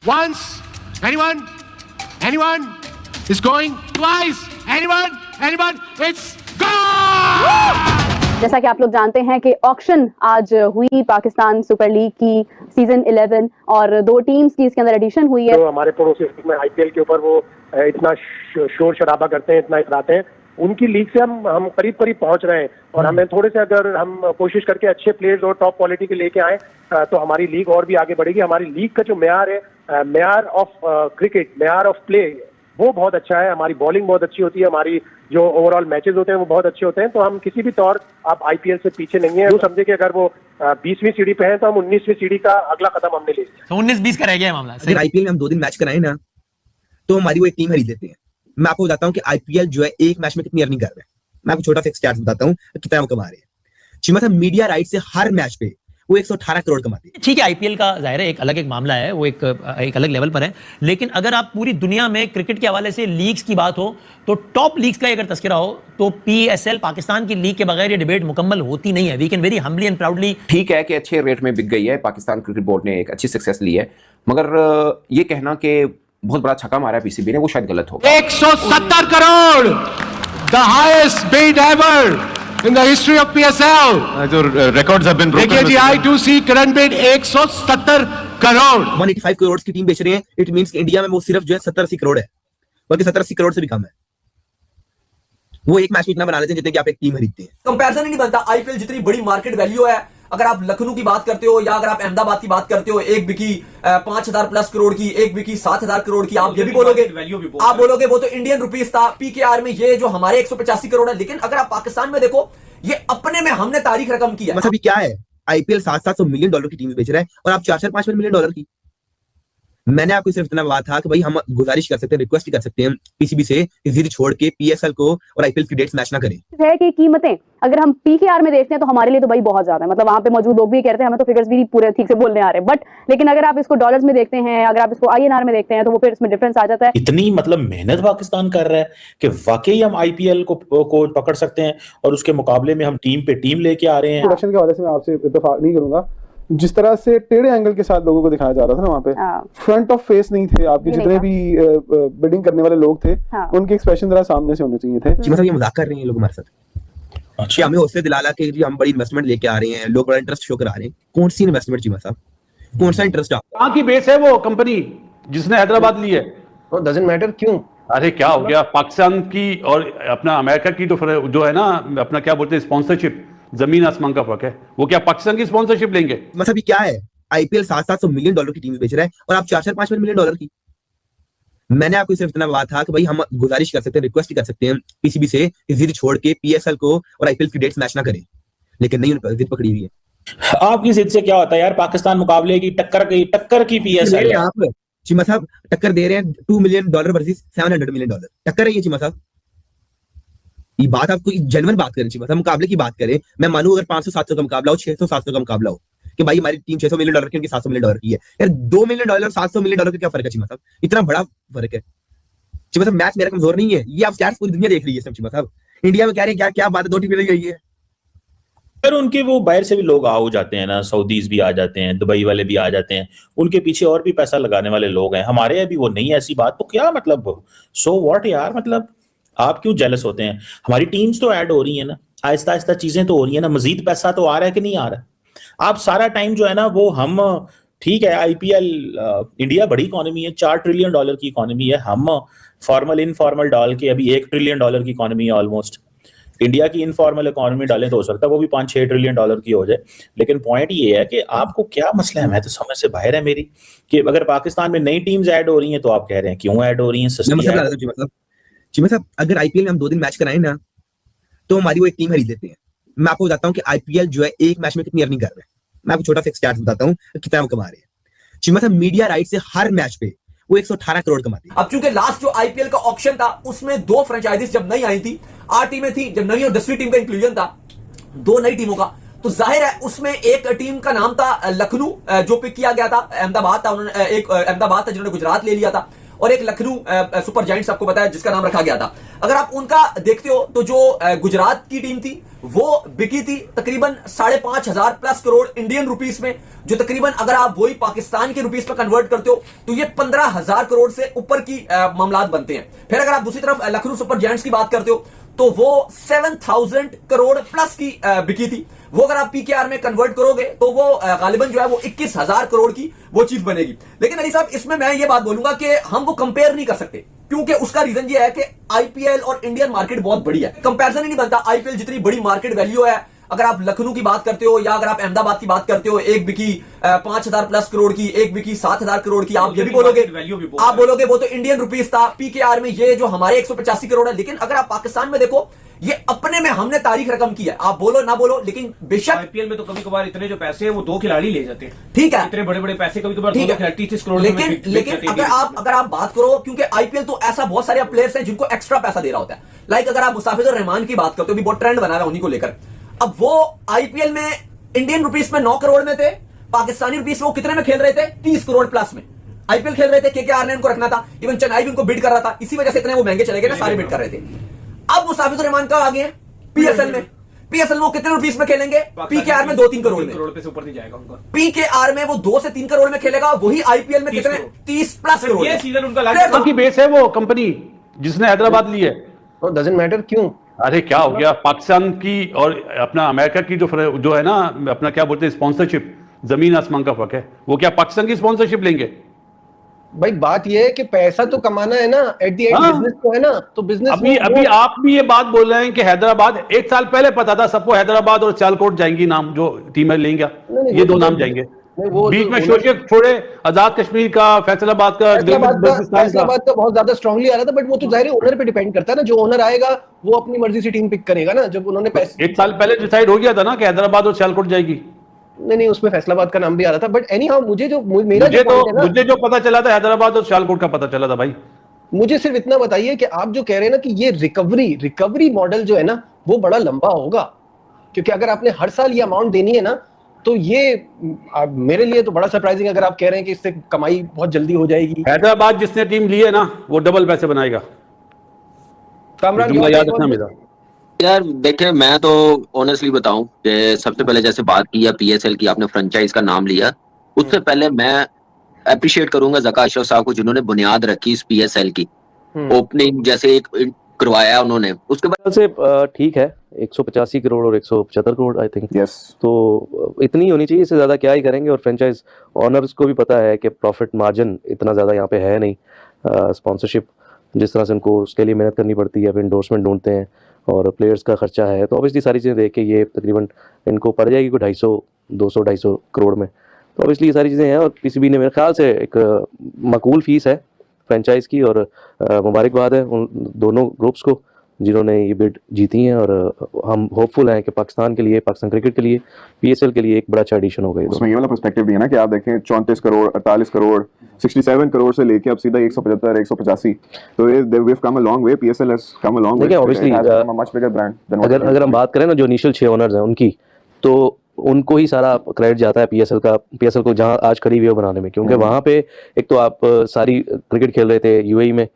once? Anyone? Anyone is going twice? Anyone? It's gone! जैसा कि आप लोग जानते हैं कि ऑक्शन आज हुई पाकिस्तान सुपर लीग की सीजन 11 और दो टीम्स की इसके अंदर एडिशन हुई है। तो हमारे पड़ोसी में आईपीएल के ऊपर वो इतना शोर शराबा करते हैं, इतना इतराते हैं, उनकी लीग से हम करीब पहुंच रहे हैं और हमें थोड़े से अगर हम कोशिश करके अच्छे प्लेयर्स और टॉप क्वालिटी के लेके आए तो हमारी लीग और भी आगे बढ़ेगी। हमारी लीग का जो म्यार है, म्यार ऑफ क्रिकेट, म्यार ऑफ प्ले, वो बहुत अच्छा है। हमारी बॉलिंग बहुत अच्छी होती है, हमारी जो ओवरऑल मैचेस होते हैं वो बहुत अच्छे होते हैं। तो हम किसी भी तौर आप आईपीएल से पीछे नहीं है। वो समझे कि अगर वो 20वीं सीढ़ी पे हैं तो हम 19वीं सीढ़ी का अगला कदम हमने ले लिया। तो 19-20 का रह गया मामला। अगर आईपीएल में हम 2 दिन मैच कराएं ना तो हमारी वो एक टीम खरीद लेते हैं। मैं आपको बताता हूँ कि आईपीएल जो है एक मैच में कितनी अर्निंग कर रहा है। मैं आपको छोटा सा स्टैट्स बताता हूँ कितना वो कमा रहे हैं। चिमा साहब मीडिया राइट से हर मैच पे वो 118 करोड़ कमाते हैं। ठीक है, आईपीएल का जाहिर है एक अलग एक मामला है, वो एक अलग लेवल पर है। लेकिन अगर आप पूरी दुनिया में क्रिकेट के हवाले से लीग्स की बात हो तो टॉप लीग्स का अगर तस्करा हो तो पीएसएल पाकिस्तान की लीग के बगैर ये डिबेट मुकम्मल होती नहीं है। We can very humbly and proudly. ठीक है कि अच्छे रेट में बिक गई है, पाकिस्तान क्रिकेट बोर्ड ने एक अच्छी सक्सेस ली है, मगर ये कहना कि बहुत बड़ा छक्का मारा है पीसीबी ने, वो शायद गलत होगा। 170 crore, the highest bid ever in the history of PSL. जो records have been broken. देखिए जी, I2C current bid 170 crore. 185 crore की टीम बेच रही है। इट मींस कि इंडिया में वो सिर्फ जो है 70-80 करोड़ है, बल्कि 70-80 करोड़ से भी कम है। वो एक मैच में इतना बना लेते हैं जितने कि आप एक टीम खरीदते हैं। कंपैरिजन ही नहीं बनता। आईपीएल जितनी बड़ी मार्केट वैल्यू है, अगर आप लखनऊ की बात करते हो या अगर आप अहमदाबाद की बात करते हो, एक बिकी 5,000 प्लस करोड़ की, एक बिकी 7,000 करोड़ की, आप ये भी बोलोगे, आप बोलोगे वो तो इंडियन रुपीस था। पीकेआर में ये जो हमारे 185 करोड़ है। लेकिन अगर आप पाकिस्तान में देखो, ये अपने में हमने तारीख रकम की है। मतलब क्या है, आईपीएल 700 मिलियन डॉलर की टीम बेच रहा है और आप 4-5 मिलियन डॉलर की। मैंने आपको सिर्फ इतना बात था कि भाई हम गुजारिश कर सकते हैं, रिक्वेस्ट कर सकते हैं पीसीबी से कि जिद छोड़ के पीएसएल को और आईपीएल की डेट्स मैच ना करें। है कि कीमतें अगर हम पीकेआर में देखते हैं तो हमारे लिए तो भाई बहुत ज्यादा है। मतलब वहां पे मौजूद लोग भी कहते हैं हमें तो फिगर्स भी पूरे ठीक से बोलने आ रहे हैं, बट लेकिन अगर आप इसको डॉलर्स में देखते हैं, अगर आप इसको आईएनआर में देखते हैं तो वो फिर इसमें डिफरेंस आ जाता है। इतनी मतलब मेहनत पाकिस्तान कर रहा है कि वाकई हम आईपीएल को पकड़ सकते हैं और उसके मुकाबले में हम टीम पे टीम लेके आ रहे हैं। प्रोडक्शन के हवाले से मैं आपसे इत्तेफाक नहीं करूंगा। जिस तरह से टेढ़े एंगल के साथ लोगों को दिखाया जा रहा था ना, वहाँ पे फ्रंट ऑफ फेस नहीं थे आपके जितने भी बिडिंग करने वाले लोग थे, उनके एक्सप्रेशन जरा सामने से होने चाहिए थे। मतलब ये मजाक कर रहे हैं लोग हमारे साथ। अच्छा, हमें हौसले दिलाला कि जी हम बड़ी इन्वेस्टमेंट लेके आ रहे हैं, लोग बड़ा इंटरेस्ट शो करा रहे हैं। कौन सी इन्वेस्टमेंट चीमा साहब, कौन सा इंटरेस्ट? कहाँ की बेस है वो कंपनी जिसने हैदराबाद ली है? डजंट मैटर क्यों? अरे क्या हो गया, पाकिस्तान की और अपना अमेरिका की तो जो है ना, अपना क्या बोलते हैं, स्पॉन्सरशिप, जमीन आसमान का फर्क है। वो क्या पाकिस्तान की स्पॉन्सरशिप लेंगे? मतलब क्या है, आईपीएल 700 मिलियन डॉलर की टीम बेच रहा है और आप 4-5 मिलियन डॉलर की। मैंने आपको सिर्फ इतना बात था कि भाई हम गुजारिश कर सकते हैं, रिक्वेस्ट कर सकते हैं पीसीबी से कि जिद छोड़ के पीएसएल को और आईपीएल की डेट्स मैच ना करें, लेकिन नहीं, उन जिद पकड़ी हुई है। आपकी जिद से क्या होता है यार? पाकिस्तान मुकाबले की टक्कर की पीएसएल आप चिमा साहब टक्कर दे रहे हैं $2 मिलियन वर्सेस $700 मिलियन। टक्कर है ये चिमा साहब? ये बात आपको जेन्युइन बात करें चिमा साहब, मुकाबले की बात करें। मैं मानूं अगर 500-700 का मुकाबला हो, 600-700 का मुकाबला हो कि भाई हमारी टीम $600 मिलियन की, उनकी $700 मिलियन की है। यार $2 मिलियन $700 मिलियन का क्या फर्क है चिमा साहब? इतना बड़ा फर्क है चिमा साहब। मैच मेरा कमजोर नहीं है, ये आप स्टैट्स पूरी दुनिया देख रही है चिमा साहब। इंडिया में कह रहे हैं क्या क्या बात है, 2 टीमें गई है। फिर उनके वो बाहर से भी लोग आ जाते हैं ना, सऊदीज भी आ जाते हैं, दुबई वाले भी आ जाते हैं, उनके पीछे और भी पैसा लगाने वाले लोग हैं। हमारे अभी वो नहीं है ऐसी बात, तो क्या मतलब, सो व्हाट यार, मतलब आप क्यों जेलस होते हैं? हमारी टीम्स तो ऐड हो रही है ना, आहिस्ता आहिस्ता चीजें तो हो रही है ना, मजीद पैसा तो आ रहा है कि नहीं आ रहा है? आप सारा टाइम जो है ना वो हम, ठीक है आईपीएल, इंडिया बड़ी इकोनॉमी है, $4 ट्रिलियन की इकोनॉमी है, हम फॉर्मल इनफॉर्मल डाल के अभी $1 ट्रिलियन की इकोनॉमी है ऑलमोस्ट। इंडिया की इनफॉर्मल इकोनॉमी डालें तो हो सकता है वो भी $5-6 ट्रिलियन की हो जाए। लेकिन पॉइंट ये है कि आपको क्या मसला है? मैं तो समझ से बाहर है मेरी कि अगर पाकिस्तान में नई टीम्स ऐड हो रही हैं तो आप कह रहे हैं क्यों ऐड हो रही हैं? चिमा साहब अगर आईपीएल में हम 2 दिन मैच कराएं ना तो हमारी वो एक टीम खरीद लेते हैं। मैं आपको बताता हूँ कि आईपीएल जो है एक मैच में कितनी अर्निंग कर रहा है। मैं आपको छोटा सा स्टैट्स बताता हूँ कितना वो कमा रहे हैं। चिमा साहब मीडिया राइट से हर मैच पे वो 118 करोड़ कमाते हैं। अब चूंकि लास्ट जो आईपीएल का ऑक्शन था उसमें 2 फ्रेंचाइजीज जब नई आई थी, 8 टीमें थी, जब 9वीं और 10वीं टीम का इंक्लूजन था 2 नई टीमों का, तो जाहिर है उसमें एक टीम का नाम था लखनऊ जो पिक किया गया था, अहमदाबाद था, उन्होंने एक अहमदाबाद था जिन्होंने गुजरात ले लिया था, और एक लखनऊ सुपर जायंट्स आपको पता है जिसका नाम रखा गया था। अगर आप उनका देखते हो तो जो गुजरात की टीम थी वो बिकी थी तकरीबन 5,500 प्लस करोड़ इंडियन रुपीस में, जो तकरीबन अगर आप वही पाकिस्तान के रुपीस में कन्वर्ट करते हो तो ये 15,000 करोड़ से ऊपर की मामलात बनते हैं। फिर अगर आप दूसरी तरफ लखनऊ सुपर जायंट्स की बात करते हो तो वो 7,000 करोड़ प्लस की बिकी थी। वो अगर आप पीकेआर में कन्वर्ट करोगे तो वो गालिबन जो है वो 21,000 करोड़ की वो चीज बनेगी। लेकिन अली साहब इसमें मैं ये बात बोलूंगा कि हम वो कंपेयर नहीं कर सकते, क्योंकि उसका रीजन ये है कि आईपीएल और इंडियन मार्केट बहुत बड़ी है, कंपैरिजन ही नहीं बनता। आईपीएल जितनी बड़ी मार्केट वैल्यू है, अगर आप लखनऊ की बात करते हो या अगर आप अहमदाबाद की बात करते हो, एक बिकी 5,000 प्लस करोड़ की, एक बिकी 7,000 करोड़ की, आप ये भी बोलोगे वो तो इंडियन रुपीस था। पीकेआर में ये जो हमारे 185 करोड़ है। लेकिन अगर आप पाकिस्तान में देखो ये अपने में हमने तारीख रकम की है, आप बोलो ना बोलो, लेकिन बेशक आईपीएल में तो कभी कभार इतने जो पैसे हैं वो 2 खिलाड़ी ले जाते हैं। ठीक है, इतने बड़े बड़े पैसे कभी कभार 30 करोड़। लेकिन अगर आप बात करो, क्योंकि आईपीएल तो ऐसा बहुत सारे प्लेयर्स हैं जिनको एक्स्ट्रा पैसा दे रहा होता है। लाइक अगर आप मुस्ताफिजुर रहमान की बात करते हो, भी बहुत ट्रेंड बना रहा है उन्हीं को लेकर। अब वो आईपीएल में इंडियन रुपीस में 9 करोड़ में थे, पाकिस्तानी रुपीस में वो कितने में खेल रहे थे? 30 करोड़ प्लस में आईपीएल खेल रहे थे। केकेआर ने उनको रखना था, इवन चेन्नई भी उनको बिड कर रहा था, इसी वजह से इतने वो महंगे चले गए ना, सारे बिड कर रहे थे। अब मुस्ताफिजुर रहमान का आ गए पीएसएल में वो कितने रुपीस में खेलेंगे? पीकेआर में 2-3 करोड़ में, करोड़ पे से ऊपर नहीं जाएगा उनका। पीकेआर में वो 2 से 3 करोड़ में खेलेगा, वही आईपीएल में कितने? 30 प्लस करोड़। ये सीजन उनका की बेस है वो कंपनी जिसने हैदराबाद ली है। डजंट मैटर क्यों? अरे क्या हो गया, पाकिस्तान की और अपना अमेरिका की जो है ना, अपना क्या बोलते हैं स्पॉन्सरशिप, जमीन आसमान का फर्क है। वो क्या पाकिस्तान की स्पॉन्सरशिप लेंगे? भाई बात ये है कि पैसा तो कमाना है ना, एट द एंड बिजनेस तो है ना, तो बिजनेस अभी आप भी ये बात बोल रहे हैं कि हैदराबाद, एक साल पहले पता था सबको हैदराबाद और सियालकोट जाएंगी नाम, जो टीमें लेंगे ये 2 नाम जाएंगे। बीच में शोषक छोड़े, आजाद कश्मीर का, फैसलाबाद का तो बहुत ज्यादा स्ट्रांगली आ रहा था, बट वो तो जाहिर है ओनर पे डिपेंड करता है ना। जो ओनर आएगा वो अपनी मर्जी से टीम पिक करेगा ना। जब उन्होंने पैसे 1 साल पहले डिसाइड हो गया था ना कि हैदराबाद और सियालकोट जाएगी। नहीं, उसमें फैसलाबाद का नाम भी आ रहा था, बट एनी हाउ मुझे जो पता चला था हैदराबाद और सियालकोट का पता चला था भाई। मुझे सिर्फ इतना बताइए कि आप जो कह रहे हैं ना कि ये रिकवरी मॉडल जो है ना वो बड़ा लंबा होगा, क्योंकि अगर आपने हर साल ये अमाउंट देनी है ना तो ये मेरे लिए तो बड़ा सरप्राइजिंग। अगर आप कह रहे हैं कि इससे कमाई बहुत जल्दी हो जाएगी। हैदराबाद जिसने टीम ली है ना वो डबल पैसे बनाएगा। कामरान याद रखना मेरा। यार देखिए, मैं तो ऑनेस्टली बताऊं कि सबसे पहले जैसे बात की है पीएसएल की, आपने फ्रेंचाइज का नाम लिया, उससे पहले मैं अप्रिशिएट करूंगा ज़का अशरफ साहब को जिन्होंने बुनियाद रखी इस पीएसएल की। ओपनिंग जैसे एक करवाया उन्होंने, उसके बाद से ठीक है 185 करोड़ और 175 करोड़ आई थिंक। यस, तो इतनी होनी चाहिए, इससे ज़्यादा क्या ही करेंगे। और फ्रेंचाइज ऑनर्स को भी पता है कि प्रॉफिट मार्जिन इतना ज़्यादा यहाँ पे है नहीं। स्पॉन्सरशिप जिस तरह से उनको उसके लिए मेहनत करनी पड़ती है, फिर इंडोर्समेंट ढूंढते हैं और प्लेयर्स का खर्चा है, तो ऑब्वियसली सारी चीज़ें देख के ये तकरीबन इनको पड़ जाएगी कोई 250-250 करोड़ में। तो ऑब्वियसली ये सारी चीज़ें हैं। और पीसीबी ने मेरे ख्याल से एक माकूल फीस है फ्रेंचाइज की, और मुबारकबाद है उन दोनों ग्रुप्स को जिन्होंने ये बिड जीती हैं। और हम होपफुल हैं कि पाकिस्तान के लिए, पाकिस्तान क्रिकेट के लिए, पीएसएल के लिए एक बड़ा अच्छा एडिशन हो गई। उसमें ये वाला पर्सपेक्टिव भी है ना कि आप देखें 34 करोड़, 48 करोड़, 67 करोड़ से लेके अब सीधा 175, 185, तो we have come a long way. PSL has come a long way. देखिए ऑब्वियसली मच बिगर ब्रांड। अगर हम बात करें ना जो इनिशियल 6 ओनर्स हैं उनकी, तो उनको ही सारा क्रेडिट जाता है पीएसएल को जहां आज खड़ी हुई है बनाने में। क्योंकि वहां पे एक तो आप सारी क्रिकेट खेल रहे थे यूएई में,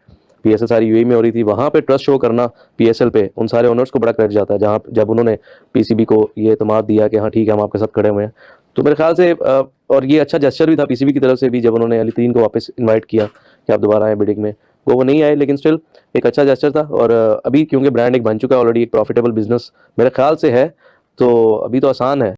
पीएसएल सारी यूएई में हो रही थी, वहां पे ट्रस्ट शो करना पीएसएल पे उन सारे ओनर्स को बड़ा क्रेडिट जाता है। जब उन्होंने पीसीबी को ये एतमाद दिया कि हाँ ठीक है हम आपके साथ खड़े हुए हैं, तो मेरे ख्याल से और ये अच्छा जेस्चर भी था पीसीबी की तरफ से भी, जब उन्होंने अली तरीन को वापस इन्वाइट किया कि आप दोबारा आए बिडिंग में। वो नहीं आए, लेकिन स्टिल एक अच्छा जेस्चर था। और अभी क्योंकि ब्रांड एक बन चुका है ऑलरेडी, एक प्रॉफिटेबल बिजनेस मेरे ख्याल से है, तो अभी तो आसान है।